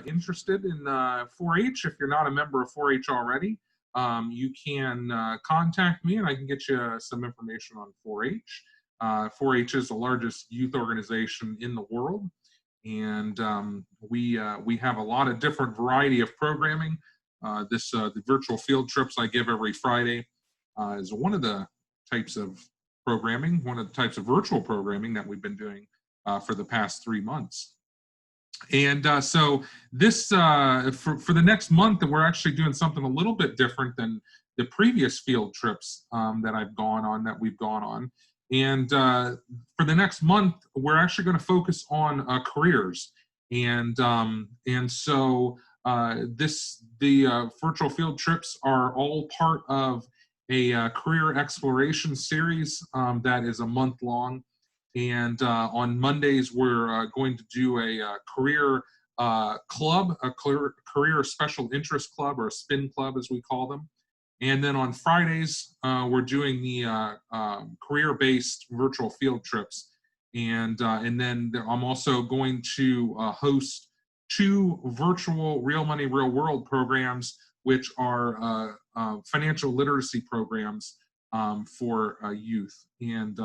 interested in 4-H, if you're not a member of 4-H already, you can contact me and I can get you some information on 4-H. 4-H is the largest youth organization in the world, and we have a lot of different variety of programming. The virtual field trips I give every Friday is one of the types of programming, one of the types of virtual programming that we've been doing for the past 3 months. And so this, for the next month, we're actually doing something a little bit different than the previous field trips that we've gone on. And for the next month, we're actually going to focus on careers. And so the virtual field trips are all part of a career exploration series that is a month long. And on Mondays, we're going to do a career club, a career special interest club, or a spin club as we call them. And then on Fridays, we're doing the career-based virtual field trips. And then I'm also going to host 2 virtual Real Money, Real World programs, which are financial literacy programs for youth. And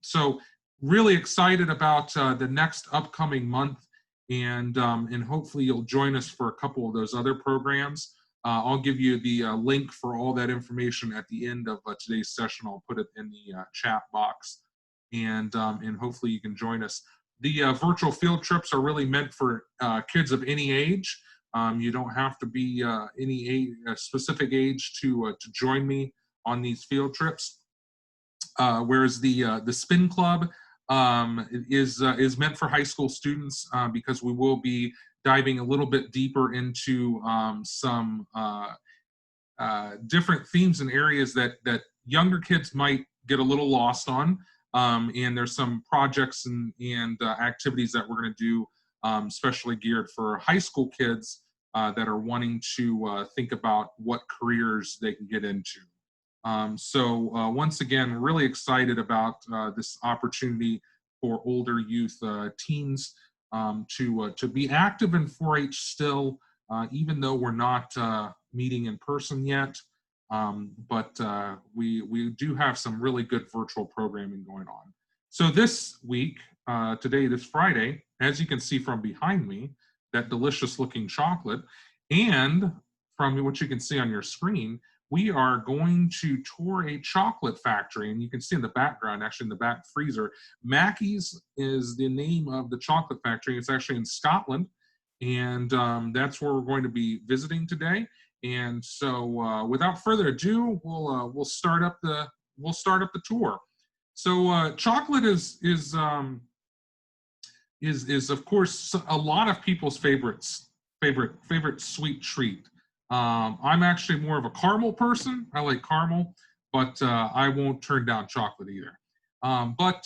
so really excited about the next upcoming month, and hopefully you'll join us for a couple of those other programs. I'll give you the link for all that information at the end of today's session. I'll put it in the chat box, and hopefully you can join us. The virtual field trips are really meant for kids of any age. You don't have to be any age, specific age to join me on these field trips. Whereas the spin club is meant for high school students because we will be diving a little bit deeper into some different themes and areas that younger kids might get a little lost on. And there's some projects and activities that we're going to do, especially geared for high school kids that are wanting to think about what careers they can get into. So once again, really excited about this opportunity for older youth teens to be active in 4-H still, even though we're not meeting in person yet. But we do have some really good virtual programming going on. So this week, this Friday, as you can see from behind me, that delicious looking chocolate, and from what you can see on your screen, we are going to tour a chocolate factory, and you can see in the background, actually in the back freezer, Mackey's is the name of the chocolate factory. It's actually in Scotland, and that's where we're going to be visiting today. And so, without further ado, we'll start up the tour. So, chocolate is of course a lot of people's favorite sweet treat. I'm actually more of a caramel person. I like caramel, but I won't turn down chocolate either. But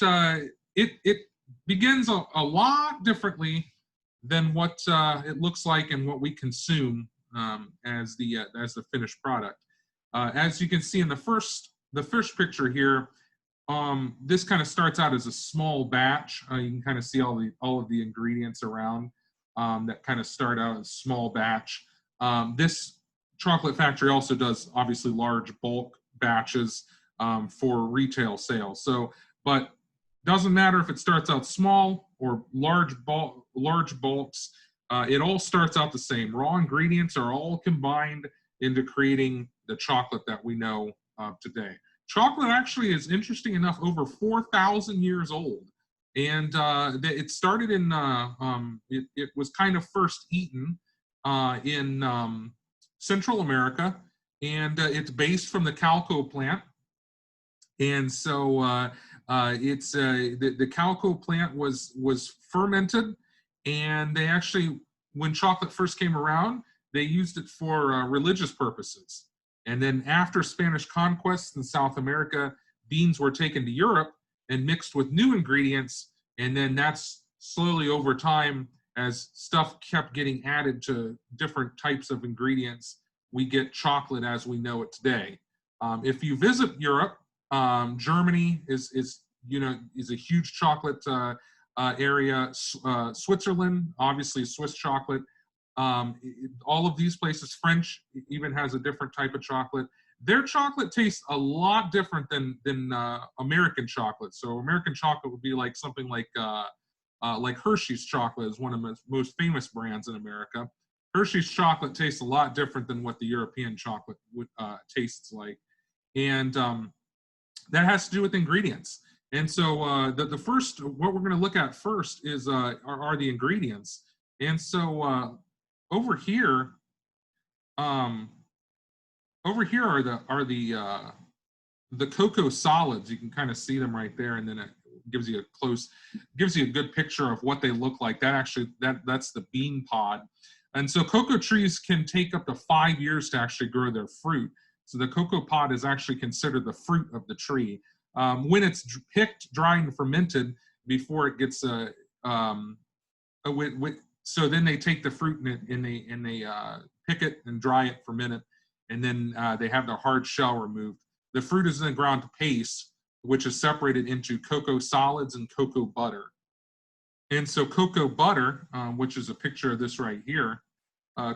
it begins a lot differently than what it looks like and what we consume as the finished product. As you can see in the first picture here, this kind of starts out as a small batch. You can kind of see all of the ingredients around that kind of start out as a small batch. This chocolate factory also does obviously large bulk batches for retail sales. So, but doesn't matter if it starts out small or large bulks. It all starts out the same. Raw ingredients are all combined into creating the chocolate that we know today. Chocolate actually is, interesting enough, over 4,000 years old. And it started in, it was kind of first eaten in Central America, and it's based from the cacao plant. And so the cacao plant was fermented, and they actually, when chocolate first came around, they used it for religious purposes. And then after Spanish conquest in South America, beans were taken to Europe and mixed with new ingredients, and then that's slowly over time, as stuff kept getting added to different types of ingredients, we get chocolate as we know it today. If you visit Europe, Germany is a huge chocolate area. Switzerland, obviously Swiss chocolate. All of these places, French even has a different type of chocolate. Their chocolate tastes a lot different than American chocolate. So American chocolate would be like something like Hershey's chocolate is one of the most famous brands in America. Hershey's chocolate tastes a lot different than what the European chocolate tastes like, and that has to do with ingredients. And so the first, what we're going to look at first is are the ingredients. And so over here, um, over here the cocoa solids. You can kind of see them right there, and then it gives you a good picture of what they look like. That's the bean pod. And so cocoa trees can take up to 5 years to actually grow their fruit. So the cocoa pod is actually considered the fruit of the tree. When it's picked, dried, and fermented before it gets so then they take the fruit and they pick it and dry it, ferment it, and then they have the hard shell removed. The fruit is then ground to paste, which is separated into cocoa solids and cocoa butter. And so cocoa butter, which is a picture of this right here,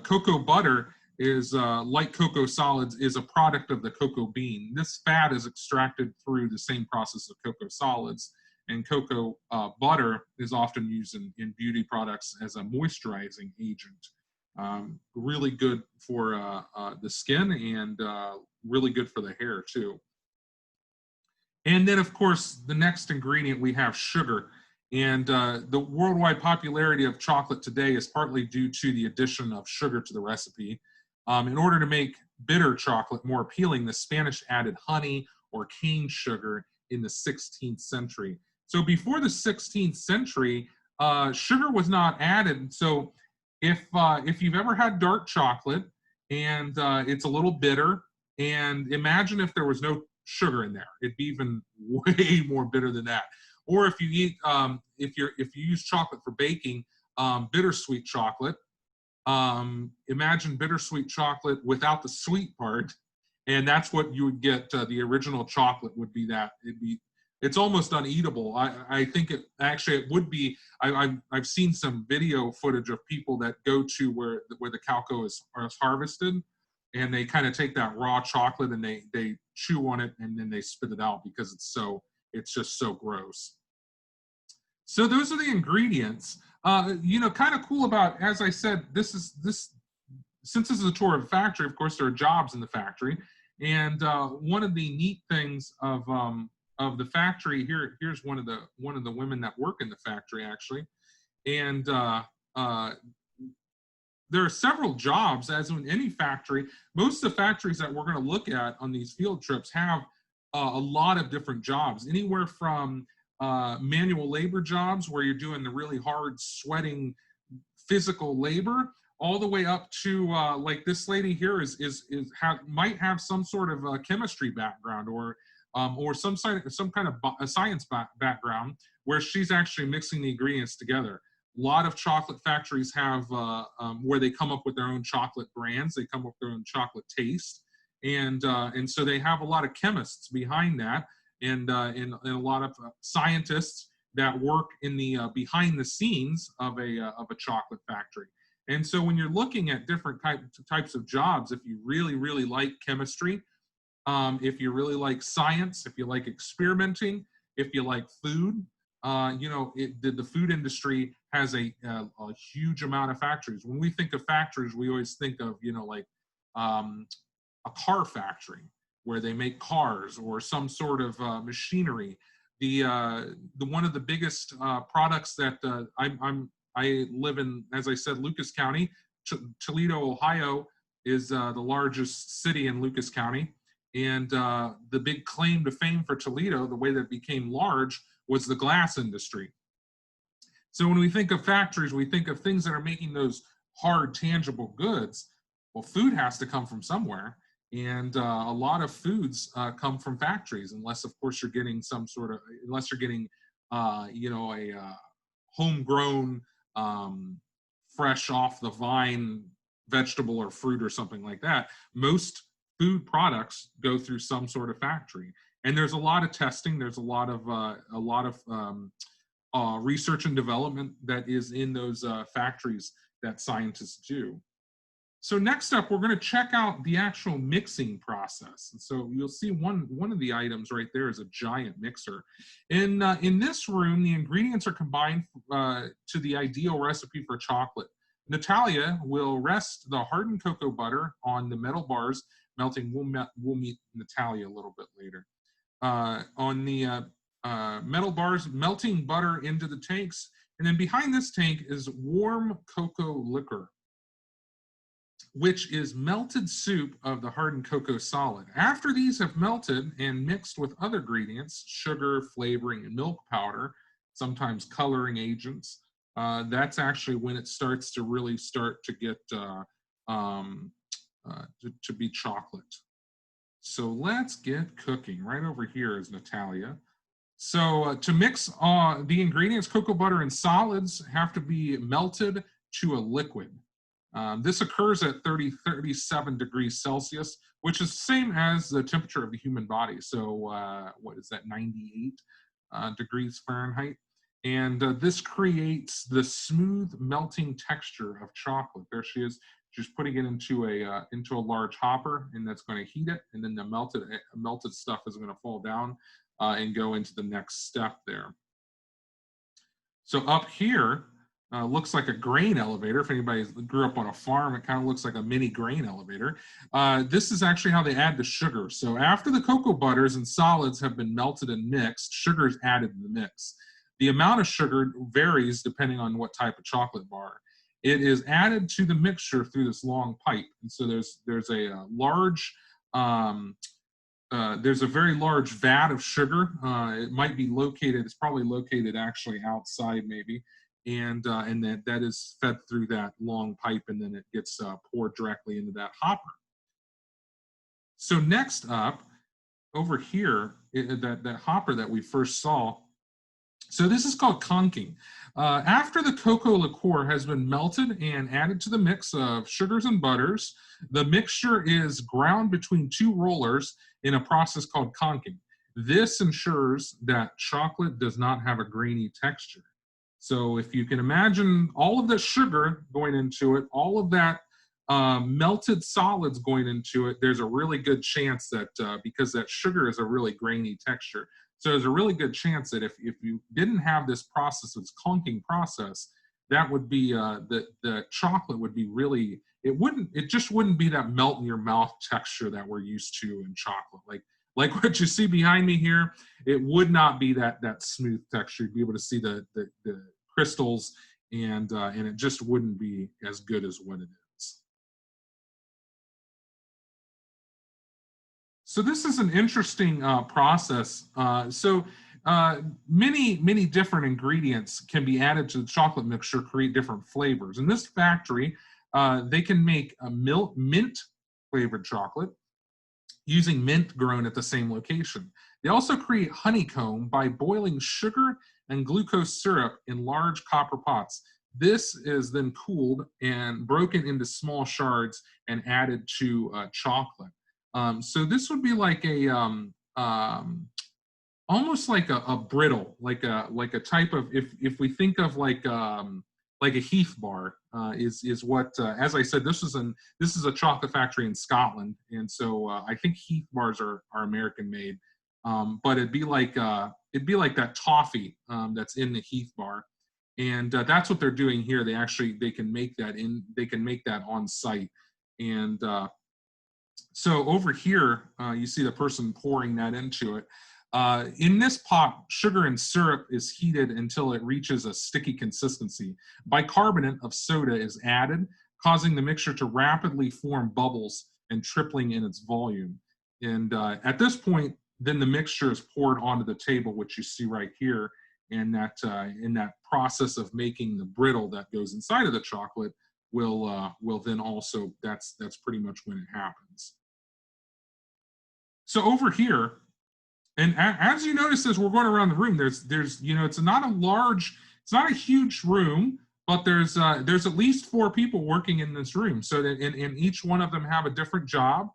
cocoa butter is like cocoa solids, is a product of the cocoa bean. This fat is extracted through the same process of cocoa solids, and cocoa butter is often used in beauty products as a moisturizing agent. Really good for the skin, and really good for the hair too. And then, of course, the next ingredient, we have sugar. And the worldwide popularity of chocolate today is partly due to the addition of sugar to the recipe. In order to make bitter chocolate more appealing, the Spanish added honey or cane sugar in the 16th century. So before the 16th century, sugar was not added. So if you've ever had dark chocolate and it's a little bitter, and imagine if there was no sugar in there, it'd be even way more bitter than that. Or if you eat, if you use chocolate for baking, bittersweet chocolate. Imagine bittersweet chocolate without the sweet part, and that's what you would get. The original chocolate would be that. It's almost uneatable. I think it would be. I've seen some video footage of people that go to where the cacao is harvested, and they kind of take that raw chocolate and they chew on it and then they spit it out because it's just so gross. So those are the ingredients. Kind of cool about, as I said, since this is a tour of the factory, of course, there are jobs in the factory. And one of the neat things of the factory here's one of the women that work in the factory actually. And there are several jobs, as in any factory. Most of the factories that we're going to look at on these field trips have a lot of different jobs, anywhere from manual labor jobs where you're doing the really hard sweating physical labor, all the way up to like this lady here might have some sort of chemistry background or some kind of a science background where she's actually mixing the ingredients together. A lot of chocolate factories have where they come up with their own chocolate brands. They come up with their own chocolate taste, and so they have a lot of chemists behind that, and a lot of scientists that work in the behind the scenes of a chocolate factory. And so when you're looking at different types of jobs, if you really like chemistry, if you really like science, if you like experimenting, if you like food, the food industry has a huge amount of factories. When we think of factories, we always think of a car factory where they make cars or some sort of machinery. The one of the biggest products that I live in, as I said, Lucas County. Toledo, Ohio is the largest city in Lucas County. And the big claim to fame for Toledo, the way that it became large, was the glass industry. So when we think of factories, we think of things that are making those hard, tangible goods. Well, food has to come from somewhere. And a lot of foods come from factories, unless, of course, you're getting a homegrown, fresh off the vine vegetable or fruit or something like that. Most food products go through some sort of factory, and there's a lot of testing. There's a lot of research and development that is in those factories that scientists do. So next up, we're going to check out the actual mixing process. And so you'll see one of the items right there is a giant mixer. In this room, the ingredients are combined to the ideal recipe for chocolate. Natalia will rest the hardened cocoa butter on the metal bars, melting. We'll meet Natalia a little bit later. On the metal bars, melting butter into the tanks. And then behind this tank is warm cocoa liquor, which is melted soup of the hardened cocoa solid. After these have melted and mixed with other ingredients, sugar, flavoring, and milk powder, sometimes coloring agents, that's actually when it starts to really start to get to be chocolate. So let's get cooking. Right over here is Natalia. So to mix the ingredients, cocoa butter and solids have to be melted to a liquid. This occurs at 37 degrees Celsius, which is the same as the temperature of the human body. So what is that, 98 degrees Fahrenheit? And this creates the smooth melting texture of chocolate. There she is. She's putting it into a large hopper, and that's going to heat it. And then the melted stuff is going to fall down and go into the next step there. So up here, looks like a grain elevator. If anybody grew up on a farm, it kind of looks like a mini grain elevator. This is actually how they add the sugar. So after the cocoa butters and solids have been melted and mixed, sugar is added to the mix. The amount of sugar varies depending on what type of chocolate bar. It is added to the mixture through this long pipe. And so there's a large, there's a very large vat of sugar. It might be located, it's probably located actually outside maybe. And that is fed through that long pipe, and then it gets poured directly into that hopper. So next up, over here, that hopper that we first saw, so this is called conking. After the cocoa liqueur has been melted and added to the mix of sugars and butters, the mixture is ground between two rollers in a process called conking. This ensures that chocolate does not have a grainy texture. So if you can imagine all of the sugar going into it, all of that melted solids going into it, there's a really good chance that because that sugar is a really grainy texture, so there's a really good chance that if you didn't have this process, this conking process, that would be the chocolate would be really, it just wouldn't be that melt in your mouth texture that we're used to in chocolate. Like what you see behind me here, it would not be that smooth texture. You'd be able to see the crystals, and it just wouldn't be as good as what it is. So this is an interesting process. Many different ingredients can be added to the chocolate mixture, create different flavors. In this factory, they can make a mint flavored chocolate using mint grown at the same location. They also create honeycomb by boiling sugar and glucose syrup in large copper pots. This is then cooled and broken into small shards and added to chocolate. So this would be like a almost like a brittle, like a type of, if we think of like a Heath bar is what, as I said, this is a chocolate factory in Scotland, and so I think Heath bars are American made, but it'd be like that toffee that's in the Heath bar, and that's what they're doing here. They can make that on site, and so over here you see the person pouring that into it. In this pot, sugar and syrup is heated until it reaches a sticky consistency. Bicarbonate of soda is added, causing the mixture to rapidly form bubbles and tripling in its volume. And at this point, then the mixture is poured onto the table, which you see right here. And that in that process of making the brittle that goes inside of the chocolate will then also, that's pretty much when it happens. So over here, and as you notice as we're going around the room, there's it's not a huge room, but there's at least 4 people working in this room. So that and each one of them have a different job,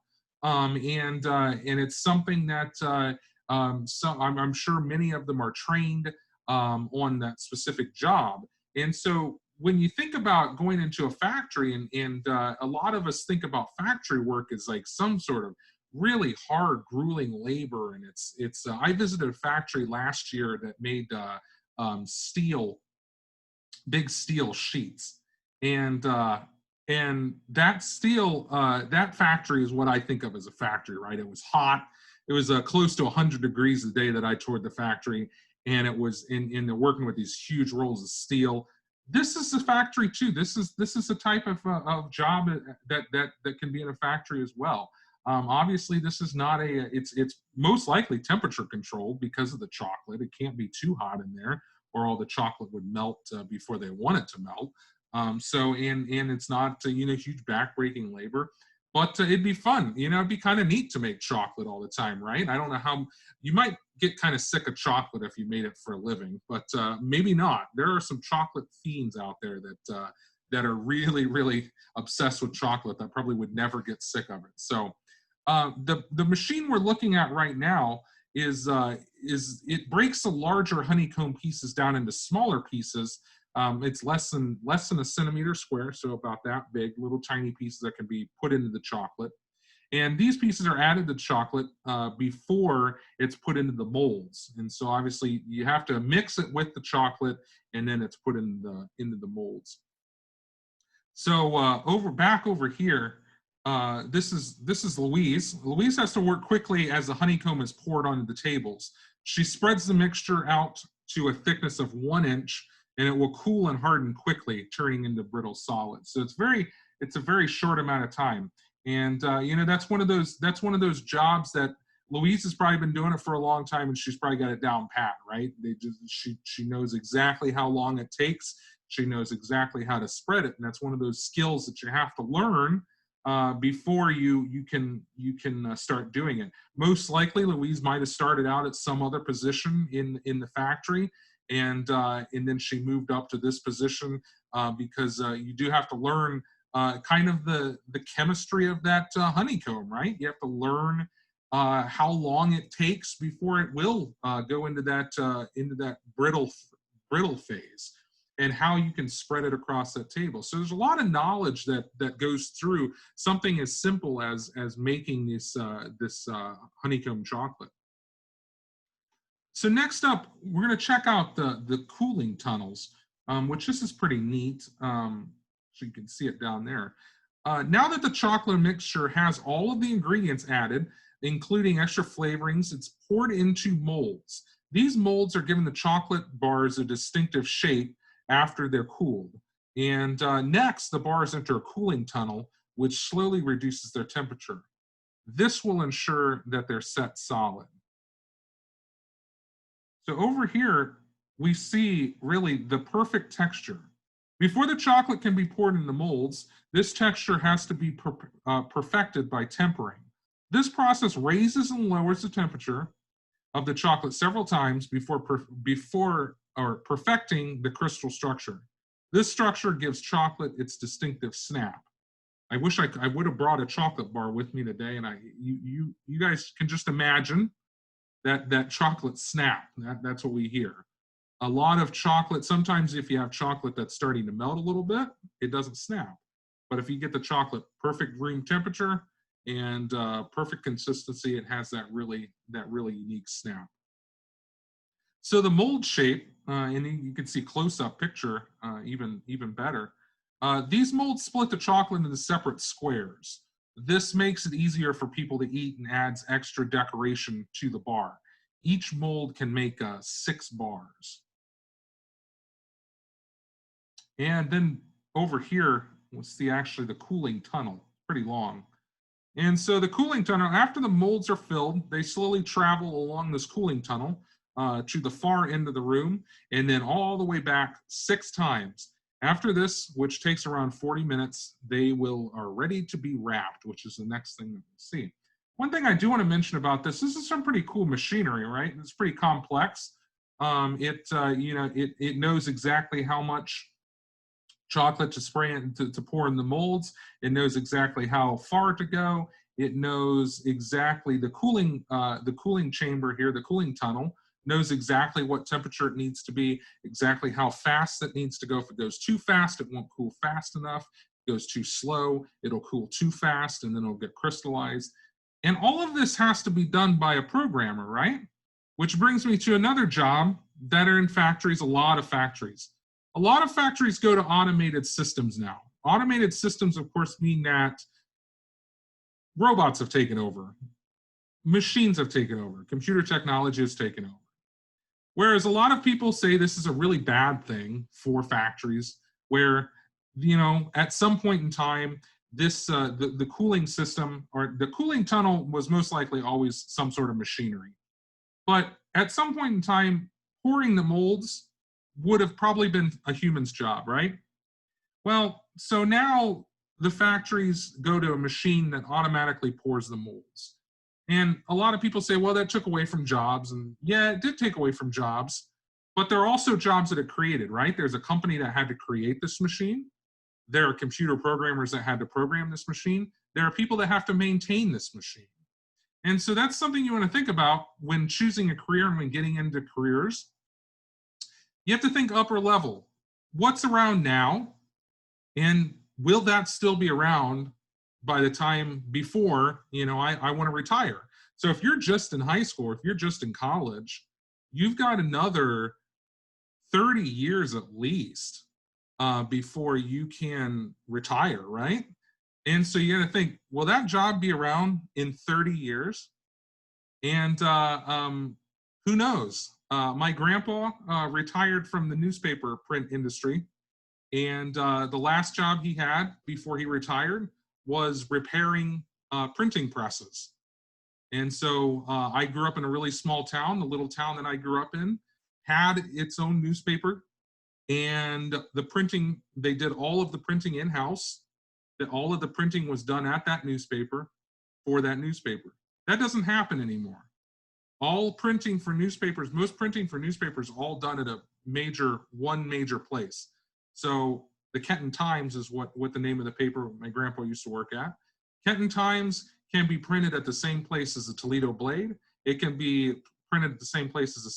and it's something that I'm sure many of them are trained on that specific job. And so when you think about going into a factory, and a lot of us think about factory work as like some sort of really hard, grueling labor. And it's I visited a factory last year that made steel, big steel sheets, and uh, and that steel, that factory is what I think of as a factory, right? It was hot. It was close to 100 degrees the day that I toured the factory, and it was in they're working with these huge rolls of steel. This is a factory too. This is a type of job that can be in a factory as well. Obviously, this is not a. It's most likely temperature controlled because of the chocolate. It can't be too hot in there, or all the chocolate would melt before they want it to melt. And it's not huge backbreaking labor, but it'd be fun. It'd be kind of neat to make chocolate all the time, right? I don't know how you might get kind of sick of chocolate if you made it for a living, but maybe not. There are some chocolate fiends out there that are really, really obsessed with chocolate that probably would never get sick of it. So the machine we're looking at right now is it breaks the larger honeycomb pieces down into smaller pieces. It's less than a centimeter square, so about that big, little tiny pieces that can be put into the chocolate. And these pieces are added to chocolate before it's put into the molds. And so obviously you have to mix it with the chocolate, and then it's put into the molds. So back over here, this is Louise. Louise has to work quickly as the honeycomb is poured onto the tables. She spreads the mixture out to a thickness of 1 inch, and it will cool and harden quickly, turning into brittle solids. So it's a very short amount of time. And that's one of those jobs that Louise has probably been doing it for a long time, and she's probably got it down pat, right? She knows exactly how long it takes. She knows exactly how to spread it, and that's one of those skills that you have to learn before you can start doing it. Most likely, Louise might have started out at some other position in the factory, and then she moved up to this position because you do have to learn kind of the chemistry of that honeycomb, right? You have to learn how long it takes before it will go into that brittle phase, and how you can spread it across that table. So there's a lot of knowledge that goes through something as simple as making this honeycomb chocolate. So next up, we're going to check out the cooling tunnels, which this is pretty neat. So you can see it down there. Now that the chocolate mixture has all of the ingredients added, including extra flavorings, it's poured into molds. These molds are giving the chocolate bars a distinctive shape after they're cooled. And next, the bars enter a cooling tunnel, which slowly reduces their temperature. This will ensure that they're set solid. So over here, we see really the perfect texture. Before the chocolate can be poured in the molds, this texture has to be perfected by tempering. This process raises and lowers the temperature of the chocolate several times before perfecting the crystal structure. This structure gives chocolate its distinctive snap. I wish I would have brought a chocolate bar with me today, and you guys can just imagine that chocolate snap. That's what we hear. A lot of chocolate, sometimes if you have chocolate that's starting to melt a little bit, it doesn't snap. But if you get the chocolate perfect room temperature and perfect consistency, it has that really unique snap. So the mold shape, and you can see close-up picture even better. These molds split the chocolate into separate squares. This makes it easier for people to eat and adds extra decoration to the bar. Each mold can make 6 bars. And then over here, we'll see actually the cooling tunnel, pretty long. And so the cooling tunnel, after the molds are filled, they slowly travel along this cooling tunnel to the far end of the room, and then all the way back 6 times. After this, which takes around 40 minutes, they are ready to be wrapped, which is the next thing that we'll see. One thing I do want to mention about this is some pretty cool machinery, right? It's pretty complex. It knows exactly how much chocolate to spray and to pour in the molds. It knows exactly how far to go. It knows exactly the cooling chamber here, the cooling tunnel, knows exactly what temperature it needs to be, exactly how fast it needs to go. If it goes too fast, it won't cool fast enough. If it goes too slow, it'll cool too fast and then it'll get crystallized. And all of this has to be done by a programmer, right? Which brings me to another job that are in factories, a lot of factories. A lot of factories go to automated systems now. Automated systems, of course, mean that robots have taken over, machines have taken over, computer technology has taken over. Whereas a lot of people say this is a really bad thing for factories, where, you know, at some point in time, this the cooling system or the cooling tunnel was most likely always some sort of machinery. But at some point in time, pouring the molds would have probably been a human's job, right? Well, so now the factories go to a machine that automatically pours the molds. And a lot of people say, well, that took away from jobs. And yeah, it did take away from jobs, but there are also jobs that it created, right? There's a company that had to create this machine. There are computer programmers that had to program this machine. There are people that have to maintain this machine. And so that's something you want to think about when choosing a career and when getting into careers. You have to think upper level. What's around now? And will that still be around by the time before, you know, I want to retire? So if you're just in high school, if you're just in college, you've got another 30 years at least before you can retire, right? And so you got to think, will that job be around in 30 years? And who knows? My grandpa retired from the newspaper print industry, and the last job he had before he retired was repairing printing presses. And so I grew up in a really small town. The little town that I grew up in had its own newspaper, and the printing, they did all of the printing in-house. That all of the printing was done at that newspaper for that newspaper. That doesn't happen anymore. All printing for newspapers, most printing for newspapers, all done at one major place. So the Kenton Times is what the name of the paper my grandpa used to work at. Kenton Times can be printed at the same place as the Toledo Blade. It can be printed at the same place as the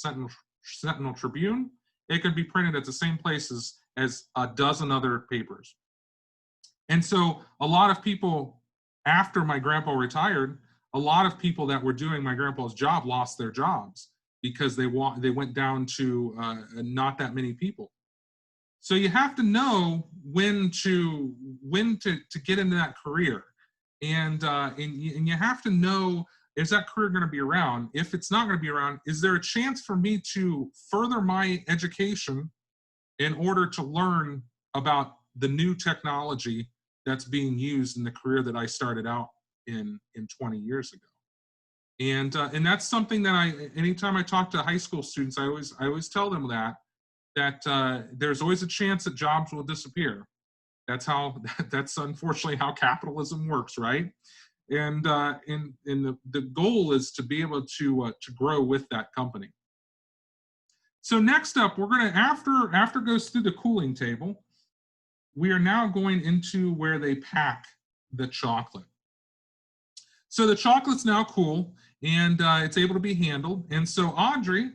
Sentinel Tribune. It can be printed at the same places as a dozen other papers. And so a lot of people, after my grandpa retired, a lot of people that were doing my grandpa's job lost their jobs because they went down to not that many people. So you have to know when to get into that career, and you have to know, is that career going to be around? If it's not going to be around, is there a chance for me to further my education in order to learn about the new technology that's being used in the career that I started out in 20 years ago? And that's something that anytime I talk to high school students, I always tell them that there's always a chance that jobs will disappear. That's unfortunately how capitalism works, right? And the goal is to be able to grow with that company. So next up, we're going to, after it goes through the cooling table, we are now going into where they pack the chocolate. So the chocolate's now cool, and it's able to be handled. And so Audrey,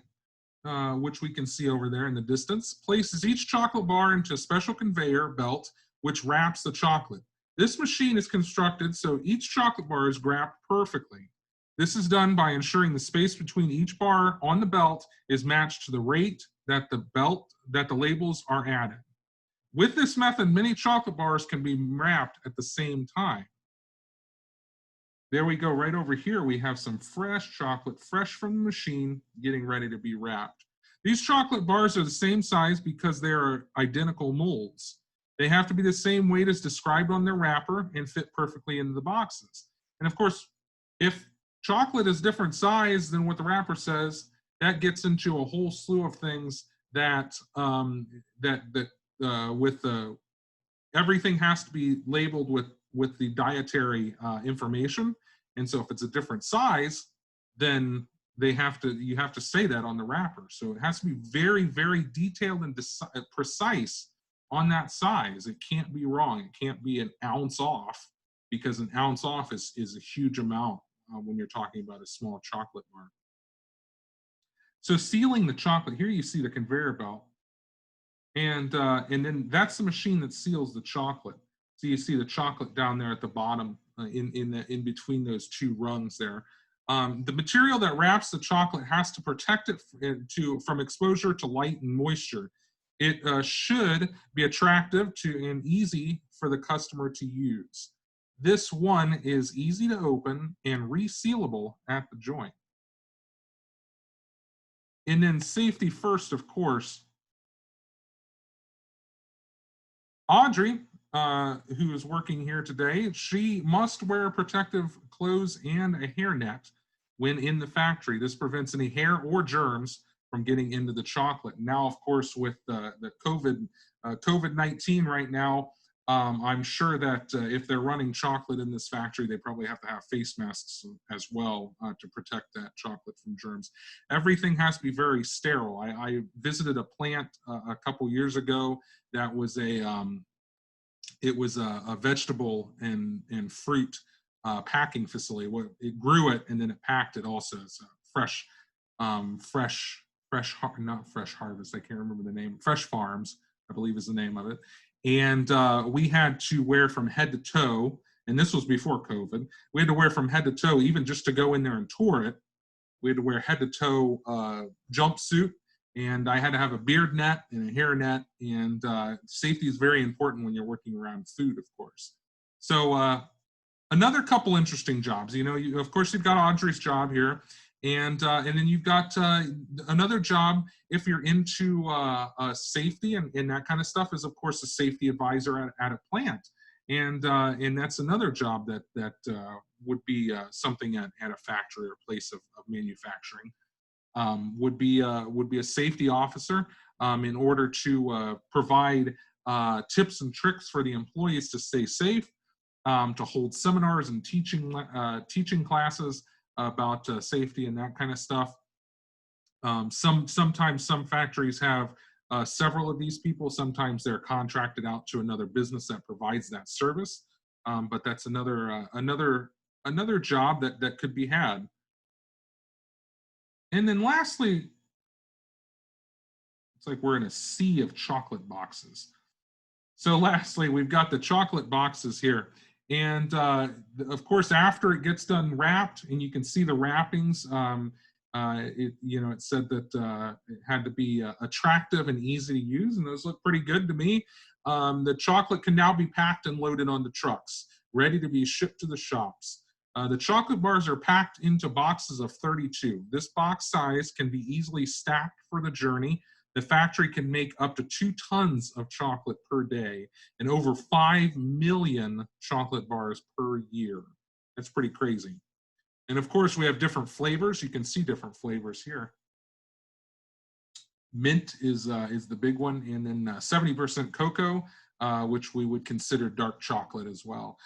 which we can see over there in the distance, places each chocolate bar into a special conveyor belt, which wraps the chocolate. This machine is constructed so each chocolate bar is wrapped perfectly. This is done by ensuring the space between each bar on the belt is matched to the rate that the labels are added. With this method, many chocolate bars can be wrapped at the same time. There we go, right over here, we have some fresh chocolate, fresh from the machine, getting ready to be wrapped. These chocolate bars are the same size because they are identical molds. They have to be the same weight as described on their wrapper and fit perfectly into the boxes. And of course, if chocolate is different size than what the wrapper says, that gets into a whole slew of things that everything has to be labeled with the dietary information. And so if it's a different size, then you have to say that on the wrapper. So it has to be very, very detailed and precise on that size. It can't be wrong. It can't be an ounce off, because an ounce off is a huge amount when you're talking about a small chocolate bar. So sealing the chocolate, here you see the conveyor belt, and then that's the machine that seals the chocolate. So you see the chocolate down there at the bottom, in between those two rungs there. The material that wraps the chocolate has to protect it from exposure to light and moisture. It should be attractive to and easy for the customer to use. This one is easy to open and resealable at the joint. And then safety first, of course. Audrey, who is working here today, she must wear protective clothes and a hairnet when in the factory. This prevents any hair or germs from getting into the chocolate. Now, of course, with the COVID-19 right now, I'm sure that if they're running chocolate in this factory, they probably have to have face masks as well to protect that chocolate from germs. Everything has to be very sterile. I visited a plant a couple years ago that was a vegetable and fruit packing facility. It grew it and then it packed it also. It's a not Fresh Harvest. I can't remember the name. Fresh Farms, I believe, is the name of it. And we had to wear from head to toe, and this was before COVID. We had to wear from head to toe, even just to go in there and tour it. We had to wear head to toe jumpsuit, and I had to have a beard net and a hair net, and safety is very important when you're working around food, of course. So another couple interesting jobs. Of course, you've got Audrey's job here, and then you've got another job if you're into safety and that kind of stuff is, of course, a safety advisor at a plant. And that's another job that would be something at a factory or place of manufacturing. Would be a safety officer in order to provide tips and tricks for the employees to stay safe, to hold seminars and teaching classes about safety and that kind of stuff. Sometimes some factories have several of these people. Sometimes they're contracted out to another business that provides that service. But that's another job that could be had. And then lastly, it's like we're in a sea of chocolate boxes. So lastly, we've got the chocolate boxes here. And of course, after it gets done wrapped, and you can see the wrappings, it said that it had to be attractive and easy to use, and those look pretty good to me. The chocolate can now be packed and loaded onto trucks, ready to be shipped to the shops. The chocolate bars are packed into boxes of 32. This box size can be easily stacked for the journey. The factory can make up to 2 tons of chocolate per day and over 5 million chocolate bars per year. That's pretty crazy. And of course, we have different flavors. You can see different flavors here. Mint is the big one, and then 70% cocoa, which we would consider dark chocolate as well.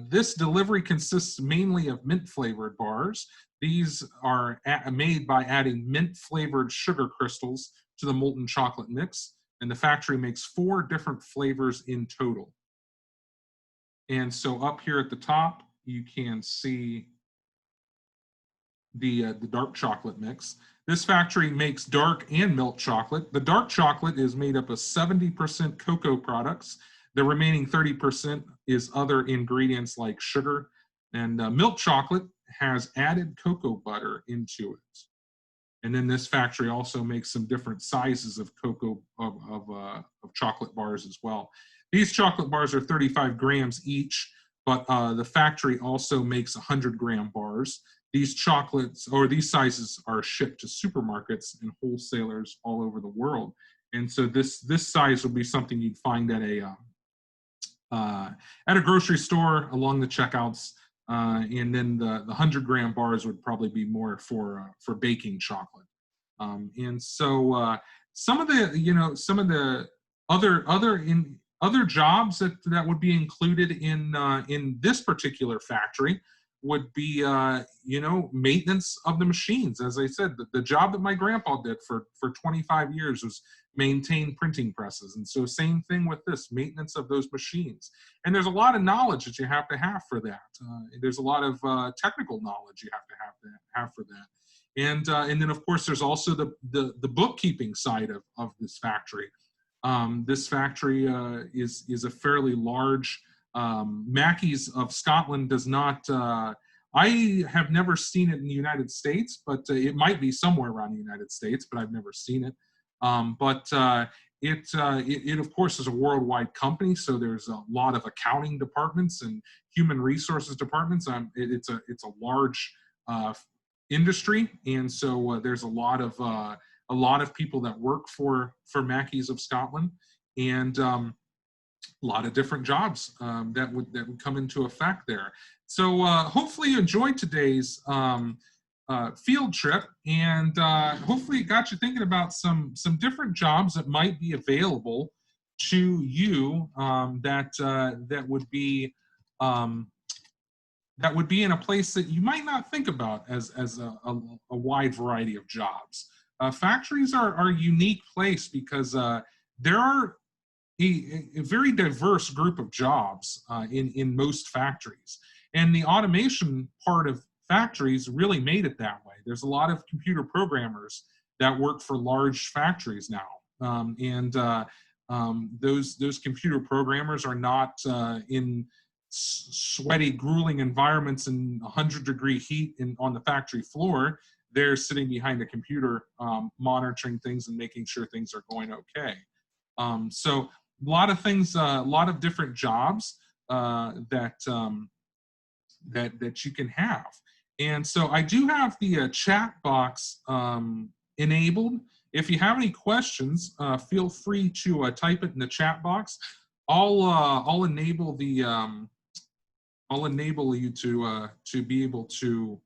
This delivery consists mainly of mint-flavored bars. These are made by adding mint-flavored sugar crystals to the molten chocolate mix, and the factory makes 4 different flavors in total. And so up here at the top, you can see the dark chocolate mix. This factory makes dark and milk chocolate. The dark chocolate is made up of 70% cocoa products. The remaining 30% is other ingredients like sugar, and milk chocolate has added cocoa butter into it. And then this factory also makes some different sizes of cocoa of chocolate bars as well. These chocolate bars are 35 grams each, but the factory also makes 100-gram bars. These chocolates or these sizes are shipped to supermarkets and wholesalers all over the world. And so this size would be something you'd find at a grocery store along the checkouts. And then the 100-gram bars would probably be more for baking chocolate. And so some of the other jobs that would be included in this particular factory would be maintenance of the machines. As I said, the job that my grandpa did for 25 years was maintain printing presses. And so same thing with this, maintenance of those machines. And there's a lot of knowledge that you have to have for that. There's a lot of technical knowledge you have to have for that. And then of course there's also the bookkeeping side of this factory. This factory is a fairly large. Mackey's of Scotland does not. I have never seen it in the United States, but it might be somewhere around the United States, but I've never seen it. It of course is a worldwide company, so there's a lot of accounting departments and human resources departments. It's a large industry, and so there's a lot of people that work for Mackey's of Scotland, and a lot of different jobs that would come into effect there. So hopefully you enjoyed today's field trip, and hopefully it got you thinking about some different jobs that might be available to you, that would be in a place that you might not think about as a wide variety of jobs. Factories are a unique place because there are a very diverse group of jobs in most factories. And the automation part of factories really made it that way. There's a lot of computer programmers that work for large factories now. Those computer programmers are not in sweaty, grueling environments in 100-degree heat on the factory floor. They're sitting behind a computer, monitoring things and making sure things are going okay. So a lot of things, a lot of different jobs that you can have. And so I do have the chat box enabled. If you have any questions, feel free to type it in the chat box. I'll enable I'll enable you to be able to